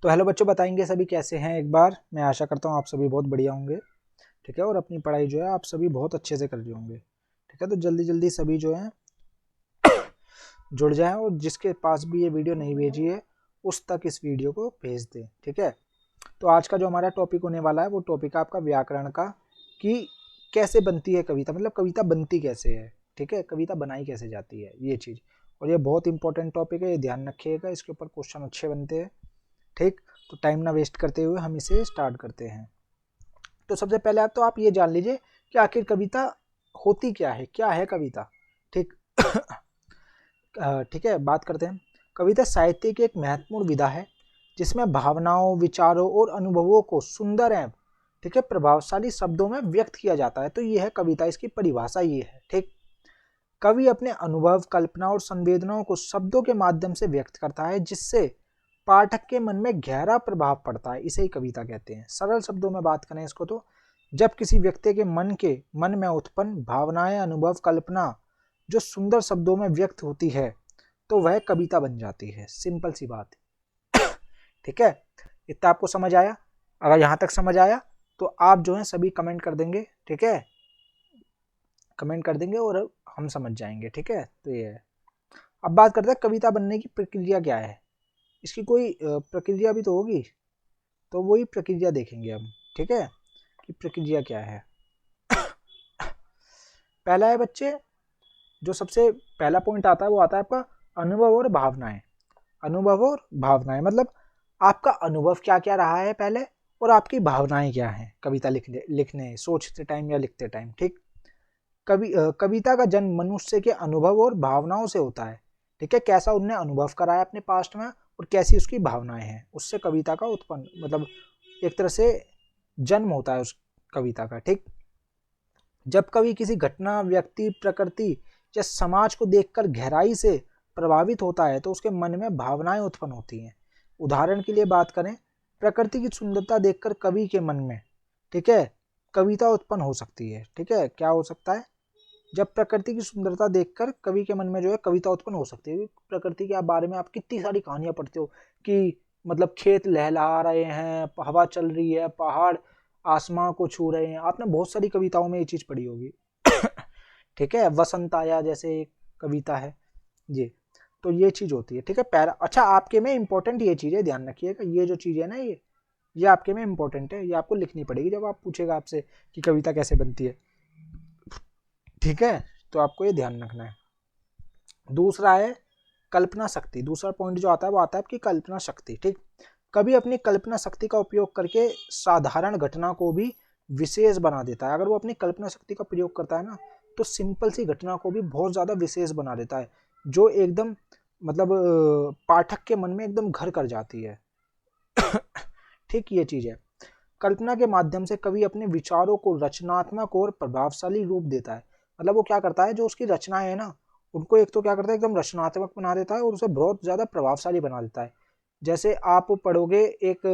तो हेलो बच्चों, बताएंगे सभी कैसे हैं। एक बार मैं आशा करता हूँ आप सभी बहुत बढ़िया होंगे, ठीक है। और अपनी पढ़ाई जो है आप सभी बहुत अच्छे से कर रहे होंगे, ठीक है। तो जल्दी जल्दी सभी जो है जुड़ जाएं, और जिसके पास भी ये वीडियो नहीं भेजी है उस तक इस वीडियो को भेज दें, ठीक है। तो आज का जो हमारा टॉपिक होने वाला है वो टॉपिक है आपका व्याकरण का, कि कैसे बनती है कविता, मतलब कविता बनती कैसे है, ठीक है। कविता बनाई कैसे जाती है, ये चीज़। और ये बहुत इंपॉर्टेंट टॉपिक है, ये ध्यान रखिएगा, इसके ऊपर क्वेश्चन अच्छे बनते हैं, ठीक। तो टाइम ना वेस्ट करते हुए हम इसे स्टार्ट करते हैं। तो सबसे पहले आप ये जान लीजिए कि आखिर कविता होती क्या है कविता, ठीक। ठीक है, बात करते हैं। कविता साहित्य की एक महत्वपूर्ण विधा है जिसमें भावनाओं, विचारों और अनुभवों को सुंदर एवं, ठीक है, प्रभावशाली शब्दों में व्यक्त किया जाता है। तो ये है कविता, इसकी परिभाषा ये है, ठीक। कवि अपने अनुभव, कल्पना और संवेदनाओं को शब्दों के माध्यम से व्यक्त करता है जिससे पाठक के मन में गहरा प्रभाव पड़ता है, इसे ही कविता कहते हैं। सरल शब्दों में बात करें इसको तो जब किसी व्यक्ति के मन में उत्पन्न भावनाएं, अनुभव, कल्पना जो सुंदर शब्दों में व्यक्त होती है तो वह कविता बन जाती है। सिंपल सी बात, ठीक है। इतना आपको समझ आया? अगर यहाँ तक समझ आया तो आप जो है सभी कमेंट कर देंगे, ठीक है। कमेंट कर देंगे और हम समझ जाएंगे, ठीक है। तो ये है। अब बात करते हैं कविता बनने की प्रक्रिया क्या है। इसकी कोई प्रक्रिया भी तो होगी, तो वही प्रक्रिया देखेंगे हम, ठीक है, कि प्रक्रिया क्या है। पहला है बच्चे, जो सबसे पहला पॉइंट आता है वो आता है आपका अनुभव और भावनाएं। अनुभव और भावनाएं मतलब आपका अनुभव क्या क्या रहा है पहले, और आपकी भावनाएं क्या हैं कविता लिखने सोचते टाइम या लिखते टाइम, ठीक। कविता का जन्म मनुष्य के अनुभव और भावनाओं से होता है, ठीक है। कैसा उनने अनुभव करा है अपने पास्ट में और कैसी उसकी भावनाएं हैं, उससे कविता का उत्पन्न मतलब एक तरह से जन्म होता है उस कविता का, ठीक। जब कवि किसी घटना, व्यक्ति, प्रकृति या समाज को देखकर गहराई से प्रभावित होता है तो उसके मन में भावनाएं उत्पन्न होती हैं। उदाहरण के लिए बात करें, प्रकृति की सुंदरता देखकर कवि के मन में, ठीक है, कविता उत्पन्न हो सकती है, ठीक है। क्या हो सकता है? जब प्रकृति की सुंदरता देखकर कवि के मन में जो है कविता उत्पन्न हो सकती है। प्रकृति के बारे में आप कितनी सारी कहानियां पढ़ते हो कि मतलब खेत लहलहा रहे हैं, हवा चल रही है, पहाड़ आसमां को छू रहे हैं, आपने बहुत सारी कविताओं में ये चीज पढ़ी होगी। ठीक है, वसंत आया जैसे एक कविता है जी। तो ये चीज होती है, ठीक है। पैरा, अच्छा आपके में इंपॉर्टेंट ये चीज है, ध्यान रखिएगा, ये जो चीज है ना ये आपके में इंपॉर्टेंट है, ये आपको लिखनी पड़ेगी जब आप पूछेगा आपसे कि कविता कैसे बनती है, ठीक है। तो आपको ये ध्यान रखना है। दूसरा है कल्पना शक्ति। दूसरा पॉइंट जो आता है वो आता है आपकी कल्पना शक्ति, ठीक। कभी अपनी कल्पना शक्ति का उपयोग करके साधारण घटना को भी विशेष बना देता है। अगर वो अपनी कल्पना शक्ति का प्रयोग करता है ना तो सिंपल सी घटना को भी बहुत ज्यादा विशेष बना देता है, जो एकदम मतलब पाठक के मन में एकदम घर कर जाती है। ठीक, ये चीज है। कल्पना के माध्यम से कवि अपने विचारों को रचनात्मक और प्रभावशाली रूप देता है। मतलब वो क्या करता है, जो उसकी रचनाएं है ना उनको एक तो क्या करता है एकदम रचनात्मक बना देता है और उसे बहुत ज्यादा प्रभावशाली बना देता है। जैसे आप पढ़ोगे एक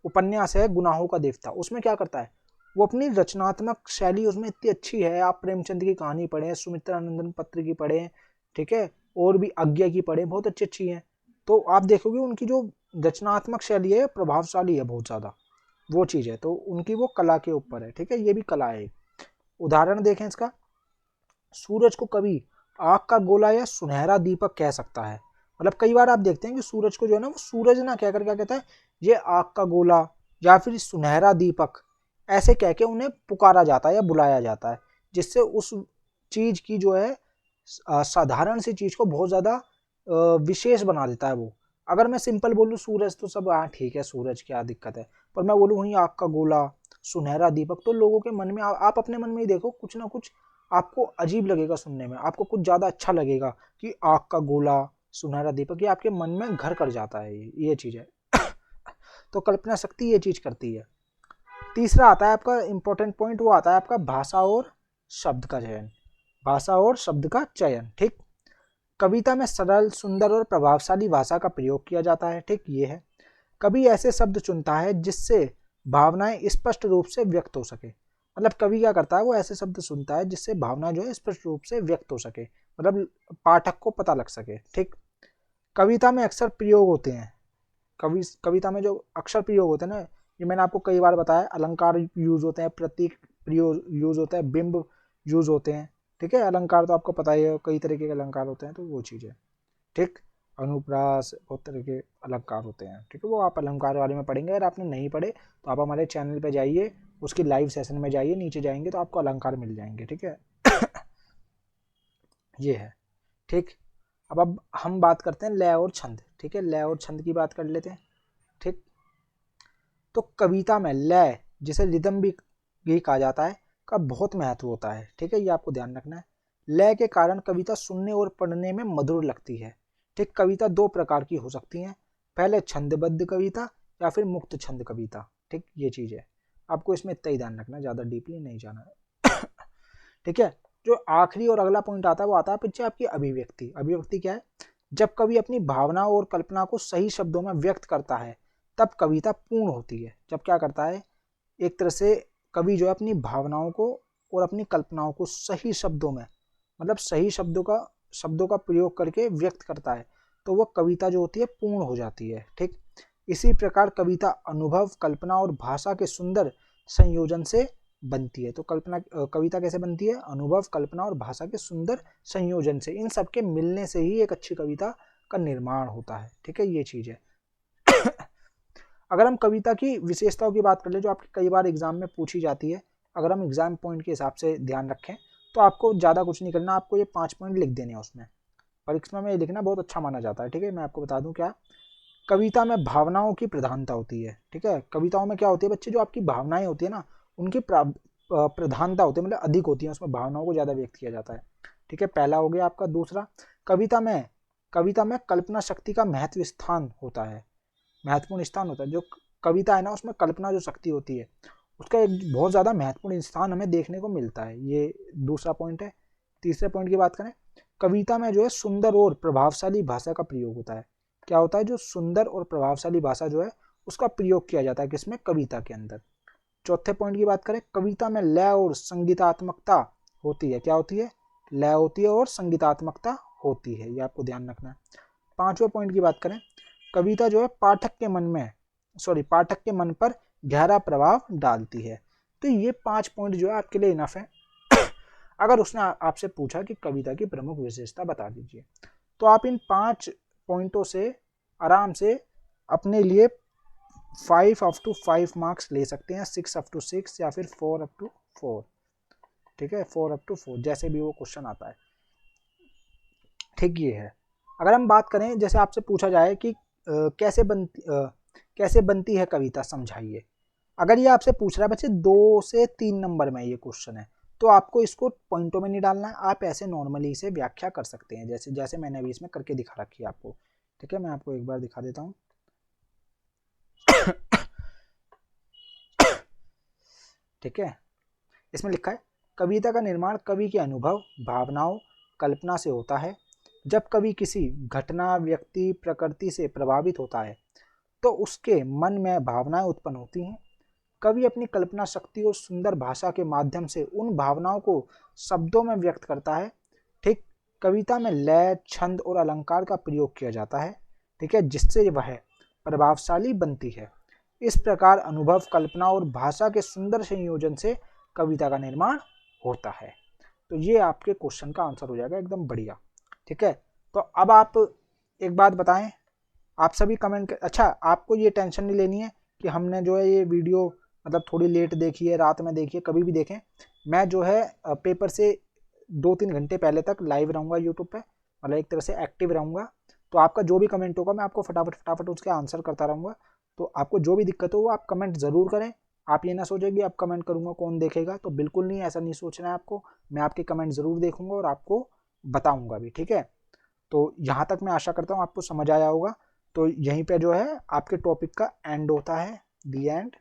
उपन्यास है गुनाहों का देवता, उसमें क्या करता है वो अपनी रचनात्मक शैली उसमें इतनी अच्छी है। आप प्रेमचंद की कहानी पढ़े, सुमित्रा नंदन पत्र की पढ़े, ठीक है, और भी आज्ञा की पढ़े, बहुत अच्छी अच्छी है। तो आप देखोगे उनकी जो रचनात्मक शैली है प्रभावशाली है बहुत ज्यादा, वो चीज है। तो उनकी वो कला के ऊपर है, ठीक है, ये भी कला है। उदाहरण देखें इसका, सूरज को कभी आग का गोला या सुनहरा दीपक कह सकता है। मतलब कई बार आप देखते हैं कि सूरज को जो है ना वो सूरज ना कहकर क्या कहता है, ये आग का गोला या फिर सुनहरा दीपक, ऐसे कह के उन्हें पुकारा जाता है या बुलाया जाता है, जिससे उस चीज की जो है साधारण सी चीज को बहुत ज्यादा विशेष बना देता है वो। अगर मैं सिंपल बोलूँ सूरज तो सब हाँ ठीक है, सूरज क्या दिक्कत है, पर मैं बोलूँ वहीं आग का गोला, सुनहरा दीपक, तो लोगों के मन में आप अपने मन में ही देखो कुछ ना कुछ आपको अजीब लगेगा सुनने में, आपको कुछ ज्यादा अच्छा लगेगा कि आग का गोला, सुनहरा दीपक, ये आपके मन में घर कर जाता है, ये चीज है। तो कल्पना शक्ति ये चीज करती है। तीसरा आता है आपका इंपॉर्टेंट पॉइंट, वो आता है आपका भाषा और शब्द का चयन। भाषा और शब्द का चयन, ठीक। कविता में सरल, सुंदर और प्रभावशाली भाषा का प्रयोग किया जाता है, ठीक, ये है। कवि ऐसे शब्द चुनता है जिससे भावनाएं स्पष्ट रूप से व्यक्त हो सके। मतलब कवि क्या करता है, वो ऐसे शब्द सुनता है जिससे भावना जो है स्पष्ट रूप से व्यक्त हो सके, मतलब पाठक को पता लग सके, ठीक। कविता में अक्सर प्रयोग होते हैं, कविता में जो अक्षर प्रयोग होते हैं ना, ये मैंने आपको कई बार बताया, अलंकार यूज होते हैं, प्रतीक प्रयोग यूज होता है, बिंब यूज होते हैं। ठीक है, अलंकार तो आपको पता ही है, कई तरीके के अलंकार होते हैं, तो वो चीज़ है। ठीक, अनुप्रास बहुत तरह के अलंकार होते हैं। ठीक है, वो आप अलंकार बारे में पढ़ेंगे। अगर आपने नहीं पढ़े तो आप हमारे चैनल पे जाइए, उसकी लाइव सेशन में जाइए, नीचे जाएंगे तो आपको अलंकार मिल जाएंगे। ठीक है ये है। ठीक, अब हम बात करते हैं लय और छंद। ठीक है, लय और छंद की बात कर लेते हैं। ठीक, तो कविता में लय, जिसे रिदम भी कहा जाता है, का बहुत महत्व होता है। ठीक है, ये आपको ध्यान रखना है। लय के कारण कविता सुनने और पढ़ने में मधुर लगती है। ठीक, कविता दो प्रकार की हो सकती है, पहले छंदबद्ध कविता या फिर मुक्त छंद कविता। ठीक, ये चीज है, आपको इसमें इतना ही ध्यान रखना, ज्यादा डीपली नहीं जाना है। ठीक है, जो आखिरी और अगला पॉइंट आता है वो आता है पीछे आपकी अभिव्यक्ति। अभिव्यक्ति क्या है? जब कवि अपनी भावनाओं और कल्पना को सही शब्दों में व्यक्त करता है तब कविता पूर्ण होती है। जब क्या करता है, एक तरह से कवि जो है अपनी भावनाओं को और अपनी कल्पनाओं को सही शब्दों में, मतलब सही शब्दों का प्रयोग करके व्यक्त करता है, तो वह कविता जो होती है पूर्ण हो जाती है। ठीक, इसी प्रकार कविता अनुभव, कल्पना और भाषा के सुंदर संयोजन से बनती है। तो कविता कैसे बनती है? अनुभव, कल्पना और भाषा के सुंदर संयोजन से, इन सब के मिलने से ही एक अच्छी कविता का निर्माण होता है। ठीक है, ये चीज है। अगर हम कविता की विशेषताओं की बात कर ले, जो आपके कई बार एग्जाम में पूछी जाती है, अगर हम एग्जाम पॉइंट के हिसाब से ध्यान रखें तो आपको ज़्यादा कुछ नहीं करना, आपको ये 5 पॉइंट लिख देने हैं उसमें। परीक्षा में ये लिखना बहुत अच्छा माना जाता है। ठीक है, मैं आपको बता दूं क्या, कविता में भावनाओं की प्रधानता होती है। ठीक है, कविताओं में क्या होती है बच्चे, जो आपकी भावनाएं होती है ना, उनकी प्रधानता होती है, मतलब अधिक होती है, उसमें भावनाओं को ज़्यादा व्यक्त किया जाता है। ठीक है, पहला हो गया आपका। दूसरा, कविता में कल्पना शक्ति का महत्व स्थान होता है, महत्वपूर्ण स्थान होता है। जो कविता है ना, उसमें कल्पना जो शक्ति होती है उसका एक बहुत ज़्यादा महत्वपूर्ण स्थान हमें देखने को मिलता है। ये दूसरा पॉइंट है। तीसरे पॉइंट की बात करें, कविता में जो है सुंदर और प्रभावशाली भाषा का प्रयोग होता है। क्या होता है? जो सुंदर और प्रभावशाली भाषा जो है उसका प्रयोग किया जाता है, किसमें? कविता के अंदर। चौथे पॉइंट की बात करें, कविता में लय और संगीतात्मकता होती है। क्या होती है? लय होती है और संगीतात्मकता होती है, ये आपको ध्यान रखना है। पांचवें पॉइंट की बात करें, कविता जो है पाठक के मन पर गहरा प्रभाव डालती है। तो ये 5 पॉइंट जो है आपके लिए इनफ है। अगर उसने आपसे पूछा कि कविता की प्रमुख विशेषता बता दीजिए, तो आप इन 5 पॉइंटों से आराम से अपने लिए 5 up to 5 मार्क्स ले सकते हैं, 6 up to 6 या फिर 4 up to 4। ठीक है, 4 up to 4 जैसे भी वो क्वेश्चन आता है। ठीक, ये है। अगर हम बात करें, जैसे आपसे पूछा जाए कि कैसे बनती है कविता, समझाइए। अगर ये आपसे पूछ रहा है बच्चे 2 से 3 नंबर में ये क्वेश्चन है, तो आपको इसको पॉइंटों में नहीं डालना है, आप ऐसे नॉर्मली इसे व्याख्या कर सकते हैं, जैसे जैसे मैंने अभी इसमें करके दिखा रखी है आपको। ठीक है, मैं आपको एक बार दिखा देता हूँ। ठीक है, इसमें लिखा है, कविता का निर्माण कवि के अनुभव, भावनाओं, कल्पना से होता है। जब कवि किसी घटना, व्यक्ति, प्रकृति से प्रभावित होता है तो उसके मन में भावनाएं उत्पन्न होती हैं। कवि अपनी कल्पना शक्ति और सुंदर भाषा के माध्यम से उन भावनाओं को शब्दों में व्यक्त करता है। ठीक, कविता में लय, छंद और अलंकार का प्रयोग किया जाता है। ठीक है, जिससे वह प्रभावशाली बनती है। इस प्रकार अनुभव, कल्पना और भाषा के सुंदर संयोजन से कविता का निर्माण होता है। तो ये आपके क्वेश्चन का आंसर हो जाएगा, एकदम बढ़िया। ठीक है, तो अब आप एक बात बताएं, आप सभी कमेंट अच्छा, आपको ये टेंशन नहीं लेनी है कि हमने जो है ये वीडियो मतलब थोड़ी लेट देखी है, रात में देखी है, कभी भी देखें, मैं जो है पेपर से 2-3 घंटे पहले तक लाइव रहूँगा यूट्यूब पे, मतलब एक तरह से एक्टिव रहूँगा। तो आपका जो भी कमेंट होगा मैं आपको फटाफट उसके आंसर करता रहूँगा। तो आपको जो भी दिक्कत हो वो आप कमेंट ज़रूर करें। आप ये ना सोचें कि आप कमेंट करूँगा कौन देखेगा, तो बिल्कुल नहीं, ऐसा नहीं सोचना है आपको। मैं आपके कमेंट ज़रूर देखूँगा और आपको बताऊँगा भी। ठीक है, तो यहाँ तक मैं आशा करता हूँ आपको समझ आया होगा। तो यहीं पे जो है आपके टॉपिक का एंड होता है, the end,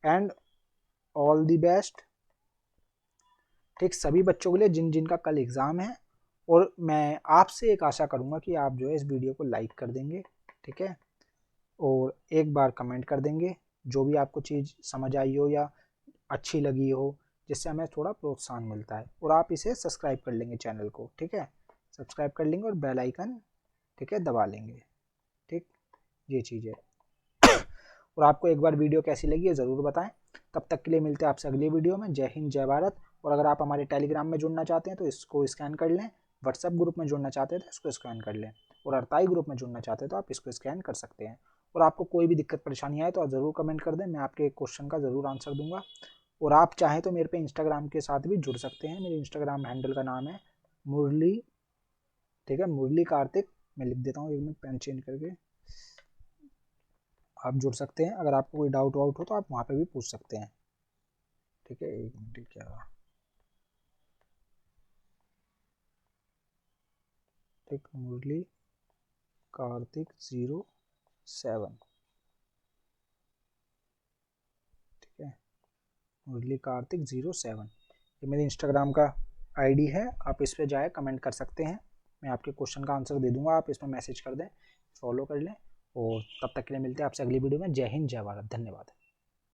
and all the best. ठीक, सभी बच्चों के लिए जिन जिन का कल एग्ज़ाम है, और मैं आपसे एक आशा करूँगा कि आप जो है इस वीडियो को लाइक कर देंगे। ठीक है, और एक बार कमेंट कर देंगे जो भी आपको चीज़ समझ आई हो या अच्छी लगी हो, जिससे हमें थोड़ा प्रोत्साहन मिलता है। और आप इसे सब्सक्राइब कर लेंगे चैनल को। ठीक है, सब्सक्राइब कर लेंगे और बेल आइकन, ठीक है, दबा लेंगे। ठीक, ये चीज़ है। और आपको एक बार वीडियो कैसी लगी है ज़रूर बताएं। तब तक के लिए मिलते हैं आपसे अगली वीडियो में। जय हिंद, जय भारत। और अगर आप हमारे टेलीग्राम में जुड़ना चाहते हैं तो इसको स्कैन कर लें, व्हाट्सएप ग्रुप में जुड़ना चाहते हैं तो इसको स्कैन कर लें, और अरताई ग्रुप में जुड़ना चाहते हैं तो आप इसको स्कैन कर सकते हैं। और आपको कोई भी दिक्कत परेशानी आए तो आप ज़रूर कमेंट कर दें, मैं आपके क्वेश्चन का ज़रूर आंसर दूंगा। और आप चाहें तो मेरे पे इंस्टाग्राम के साथ भी जुड़ सकते हैं। मेरे इंस्टाग्राम हैंडल का नाम है मुरली, ठीक है, मुरली कार्तिक। मैं लिख देता हूँ, एक मिनट पेन चेंज करके। आप जुड़ सकते हैं। अगर आपको कोई डाउट वाउट हो तो आप वहाँ पे भी पूछ सकते हैं, ठीक है। एक मिनट, क्या, ठीक, मुरली कार्तिक 07, ठीक है, मुरली कार्तिक 07, ये मेरे इंस्टाग्राम का आईडी है। आप इस पर जाए कमेंट कर सकते हैं, मैं आपके क्वेश्चन का आंसर दे दूंगा। आप इसमें मैसेज कर दें, फॉलो कर लें। और तब तक के लिए मिलते हैं आपसे अगली वीडियो में। जय हिंद, जय भारत, धन्यवाद।